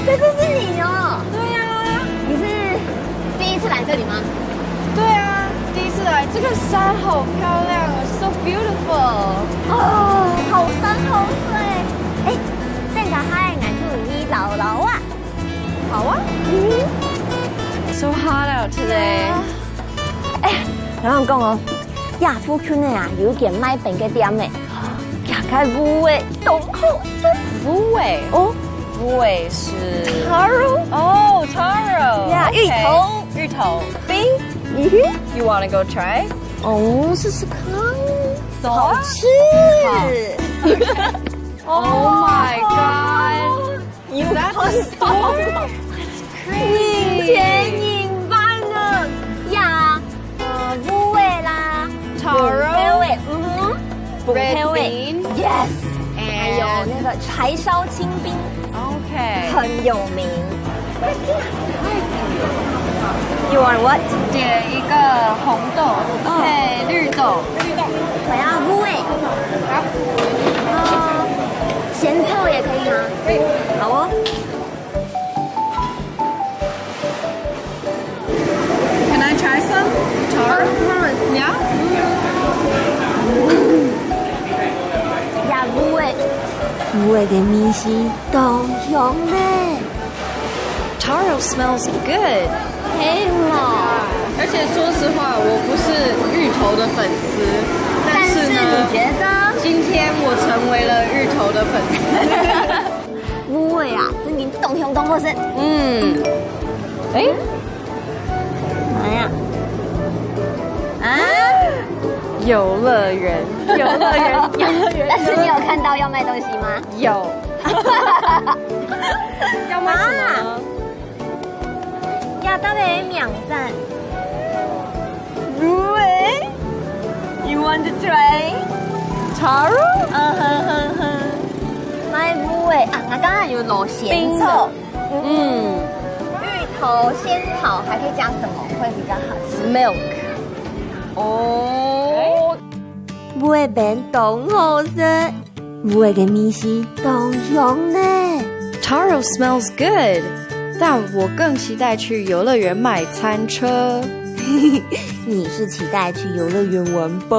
这就是你哦。对呀，你是第一次来这里吗？对啊，第一次来，这个山好漂亮啊 ，so beautiful。哦，好山好水。哎，正個海眼住呢流流啊。好啊。So hot out today。哎，有人講哦，亞夫圈的啊有件賣餅嘅店誒，行開舞誒，都好食。芦苇哦，芦苇是 taro 哦 taro。呀，芋頭。芋头冰。嗯哼。You wanna go try？哦，試試看。走啊。好吃。Oh my god！ You That's a store？ 引钱引翻了呀，芦苇啦 Taro 味，嗯哼，补 Red 配味 bean ，yes，还有 and 那个柴烧清冰 OK。很有名。You want what？点一个红豆配绿豆。我要芦苇。好。咸臭也可以吗？可以。好哦。Can I try some? Taro? Yeah. 呀，芦苇嘅米絲夠香咧。Taro smells good. 嘿嘛，而且说实话，我不是芋头的粉丝，但是是呢，你觉得今天我成为了芋头的粉丝。芦苇啊，是你懂香懂不是？嗯，哎，哎呀，啊，游乐园，游乐园，游乐园。但是你有看到要卖东西吗？有。要卖什么呢？呀，到底秒赞。芦苇 ，You want to try？ Taro？ 卖芦苇啊，我刚刚有卤咸臭，芋头、仙草，还可以加什么会比较好吃 Milk。哦。芦苇饼冻好食，芦苇嘅米絲夠香呢。Taro smells good， 但我更期待去游乐园买餐车。你是期待去游乐园玩吧？